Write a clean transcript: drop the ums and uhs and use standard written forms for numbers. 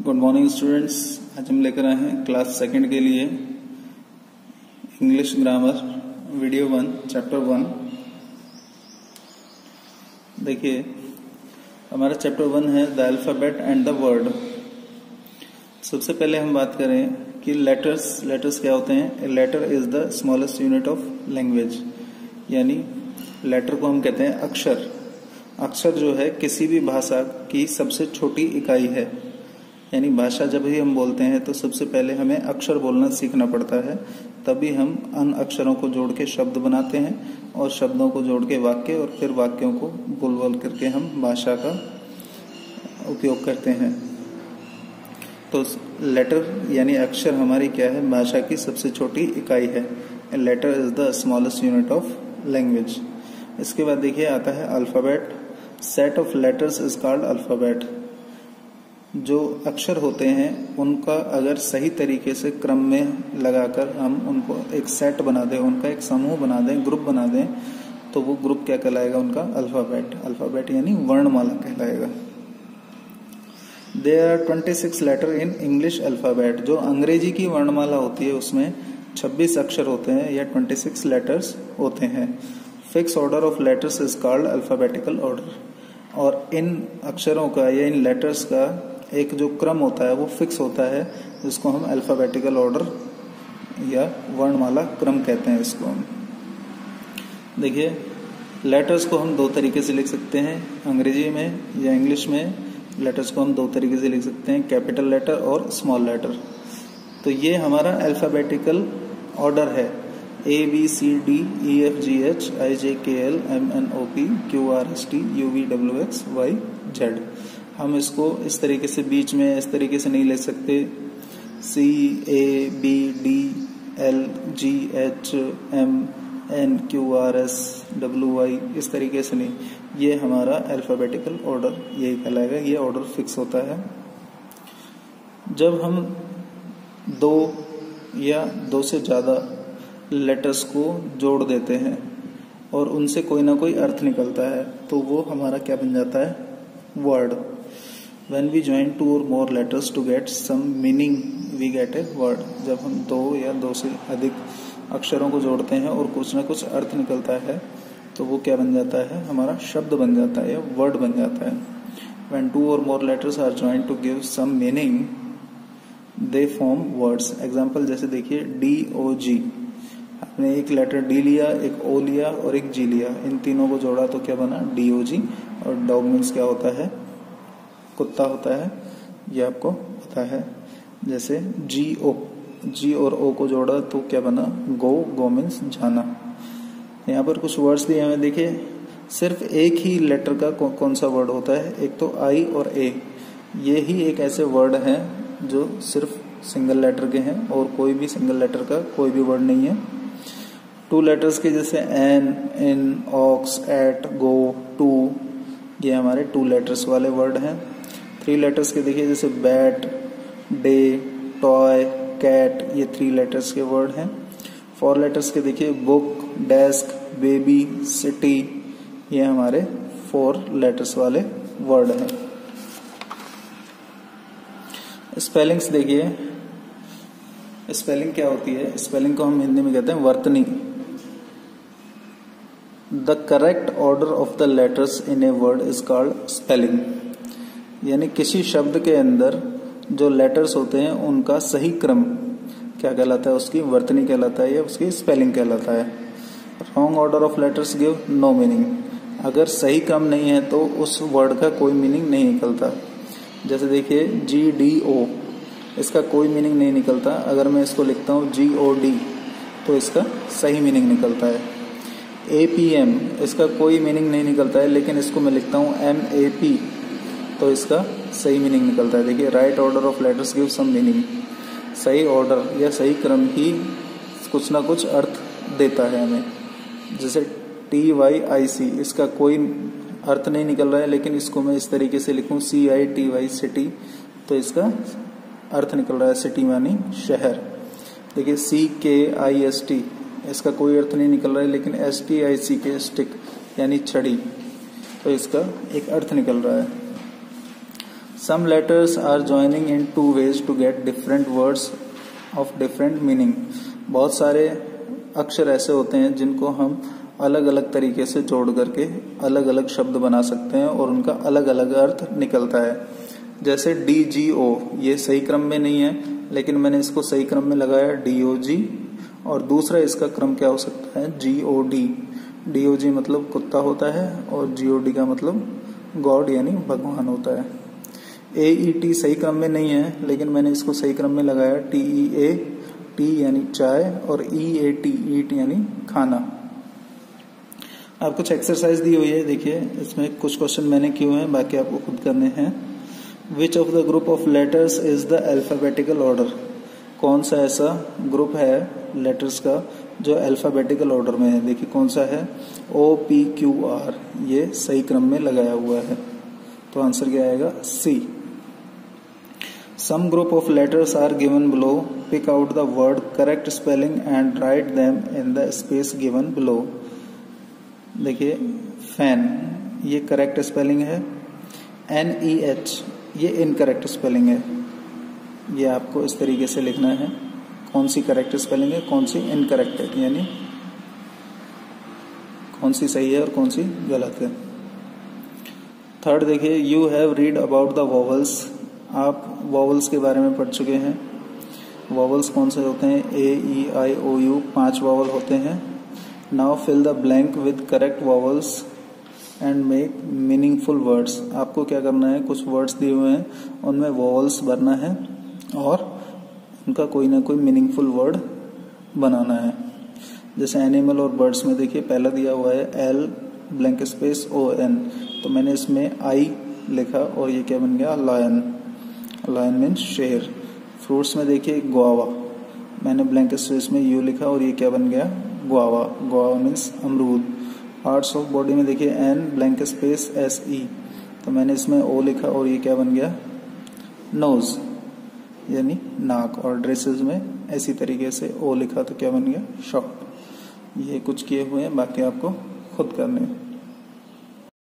Good morning students. आज हम लेकर आए हैं क्लास सेकंड के लिए इंग्लिश ग्रामर वीडियो 1 चैप्टर 1। देखिए हमारा चैप्टर 1 है the alphabet and the word. सबसे पहले हम बात करें कि लेटर्स क्या होते हैं। A letter is the smallest unit of language, यानी लेटर को हम कहते हैं अक्षर। अक्षर जो है किसी भी भाषा की सबसे छोटी इकाई है, यानी भाषा जब भी हम बोलते हैं तो सबसे पहले हमें अक्षर बोलना सीखना पड़ता है, तभी हम अन अक्षरों को जोड़ के शब्द बनाते हैं और शब्दों को जोड़ के वाक्य और फिर वाक्यों को बोल करके हम भाषा का उपयोग करते हैं। तो लेटर यानी अक्षर हमारी क्या है, भाषा की सबसे छोटी इकाई है। A letter is the smallest unit of language. इसके बाद देखिए आता है alphabet. Set of letters is called alphabet. जो अक्षर होते हैं उनका अगर सही तरीके से क्रम में लगाकर हम उनको एक सेट बना दें, उनका एक समूह बना दें, ग्रुप बना दें, तो वो ग्रुप क्या कहलाएगा, उनका अल्फाबेट। अल्फाबेट यानी वर्णमाला कहलाएगा। There are 26 letter in English alphabet. जो अंग्रेजी की वर्णमाला होती है उसमें 26 अक्षर होते हैं या 26 लेटर्स होते हैं। Fix order of letters is called alphabetical order. और इन अक्षरों का या इन लेटर्स का एक जो क्रम होता है वो फिक्स होता है, जिसको हम अल्फाबेटिकल ऑर्डर या वर्णमाला क्रम कहते हैं। इसको हम देखिए लेटर्स को हम दो तरीके से लिख सकते हैं, अंग्रेजी में या इंग्लिश में लेटर्स को हम दो तरीके से लिख सकते हैं, कैपिटल लेटर और स्मॉल लेटर। तो ये हमारा अल्फाबेटिकल ऑर्डर है। ABCDEFGH IJKL MNOP QRST UVWXYZ। हम इसको इस तरीके से बीच में इस तरीके से नहीं ले सकते, CABDLGHMNQRSWY इस तरीके से नहीं। ये हमारा अल्फाबेटिकल ऑर्डर यही कहलाएगा, ये ऑर्डर फिक्स होता है। जब हम दो या दो से ज्यादा लेटर्स को जोड़ देते हैं और उनसे कोई ना कोई अर्थ निकलता है तो वो हमारा क्या बन जाता है, word. When we join two or more letters to get some meaning, we get a word. जब हम दो या दो से अधिक अक्षरों को जोड़ते हैं और कुछ ना कुछ अर्थ निकलता है तो वो क्या बन जाता है, हमारा शब्द बन जाता है या वर्ड बन जाता है। When two or more letters are joined to give some meaning, they form words. Example जैसे देखिए DOG, आपने एक लेटर डी लिया, एक ओ लिया और एक जी लिया, इन तीनों को जोड़ा तो क्या बना, DOG। और डॉग मीन्स क्या होता है, कुत्ता होता है, ये आपको पता है। जैसे जी और ओ को जोड़ा तो क्या बना, गो मीन्स जाना। यहाँ पर कुछ वर्ड्स दिए हमें, देखिए सिर्फ एक ही लेटर का कौन सा वर्ड होता है, एक तो आई और ए। ये ही एक ऐसे वर्ड हैं जो सिर्फ सिंगल लेटर के हैं और कोई भी सिंगल लेटर का कोई भी वर्ड नहीं है। टू लेटर्स के जैसे an, in, ox, at, go, to, ये हमारे टू लेटर्स वाले वर्ड हैं। थ्री लेटर्स के देखिए जैसे बैट, डे, टॉय, कैट, ये थ्री लेटर्स के वर्ड हैं। फोर लेटर्स के देखिए बुक, डेस्क, बेबी, सिटी, ये हमारे 4 लेटर्स वाले वर्ड हैं। स्पेलिंग्स देखिए, स्पेलिंग क्या होती है, स्पेलिंग को हम हिंदी में कहते हैं वर्तनी। The correct order of the letters in a word is called spelling. यानी किसी शब्द के अंदर जो लेटर्स होते हैं उनका सही क्रम क्या कहलाता है, उसकी वर्तनी कहलाता है या उसकी स्पेलिंग कहलाता है। Wrong order of letters give no meaning. अगर सही क्रम नहीं है तो उस वर्ड का कोई मीनिंग नहीं निकलता। जैसे देखिए GDO, इसका कोई मीनिंग नहीं निकलता। अगर मैं इसको लिखता हूँ GOD तो इसका सही मीनिंग निकलता है। APM, इसका कोई मीनिंग नहीं निकलता है, लेकिन इसको मैं लिखता हूँ MAP तो इसका सही मीनिंग निकलता है। देखिए right order of letters give some meaning. सही ऑर्डर या सही क्रम ही कुछ ना कुछ अर्थ देता है हमें। जैसे TYIC, इसका कोई अर्थ नहीं निकल रहा है, लेकिन इसको मैं इस तरीके से लिखूं CITY सिटी तो इसका अर्थ निकल रहा है सिटी मानी शहर। देखिए CKIST, इसका कोई अर्थ नहीं निकल रहा है, लेकिन STICK स्टिक यानी छड़ी तो इसका एक अर्थ निकल रहा है। Some letters are joining in two ways to get different words of different meaning. बहुत सारे अक्षर ऐसे होते हैं जिनको हम अलग अलग तरीके से जोड़ करके अलग अलग शब्द बना सकते हैं और उनका अलग अलग अर्थ निकलता है। जैसे DGO, ये सही क्रम में नहीं है लेकिन मैंने इसको सही क्रम में लगाया DOG, और दूसरा इसका क्रम क्या हो सकता है GOD। DOG मतलब कुत्ता होता है और GOD का मतलब गॉड यानी भगवान होता है। AET सही क्रम में नहीं है लेकिन मैंने इसको सही क्रम में लगाया TEA, T यानी चाय, और EAT, ईट यानी खाना। आप कुछ एक्सरसाइज दी हुई है, देखिए इसमें कुछ क्वेश्चन मैंने किए हैं, बाकी आपको खुद करने हैं। Which of the group of letters is the alphabetical order? कौन सा ऐसा ग्रुप है लेटर्स का जो अल्फाबेटिकल ऑर्डर में है? देखिए कौन सा है, OPQR, ये सही क्रम में लगाया हुआ है, तो आंसर क्या आएगा C। Some group of letters are given below. Pick out the word correct spelling and write them in the space given below. देखिए फैन, ये करेक्ट स्पेलिंग है। NEH, ये इनकरेक्ट स्पेलिंग है। ये आपको इस तरीके से लिखना है, कौन सी करेक्ट स्पेलिंग है, कौन सी इनकरेक्ट है, यानी कौन सी सही है और कौन सी गलत है। थर्ड देखिए, you have read about the vowels. आप वॉवल्स के बारे में पढ़ चुके हैं। वॉवल्स कौन से होते हैं? AEIOU, 5 वॉवल होते हैं। Now fill the blank with correct vowels and make meaningful words. आपको क्या करना है, कुछ वर्ड्स दिए हुए हैं उनमें वॉवल्स भरना है और उनका कोई ना कोई मीनिंगफुल वर्ड बनाना है। जैसे एनिमल और बर्ड्स में देखिए पहला दिया हुआ है L ब्लैंक स्पेस ON, तो मैंने इसमें I लिखा और ये क्या बन गया, लायन। लायन मीन्स शेर। फ्रूट्स में देखिए गुआवा, मैंने ब्लैंक स्पेस में U लिखा और ये क्या बन गया, गुआवा। गुआवा मीन्स अमरूद। पार्ट्स ऑफ बॉडी में देखिए N ब्लैंक स्पेस SE, तो मैंने इसमें O लिखा और ये क्या बन गया, नोज यानी नाक। और ड्रेसेस में ऐसी तरीके से O लिखा तो क्या बन गया, शॉप। ये कुछ किए हुए हैं, बाकी आपको खुद करने हैं।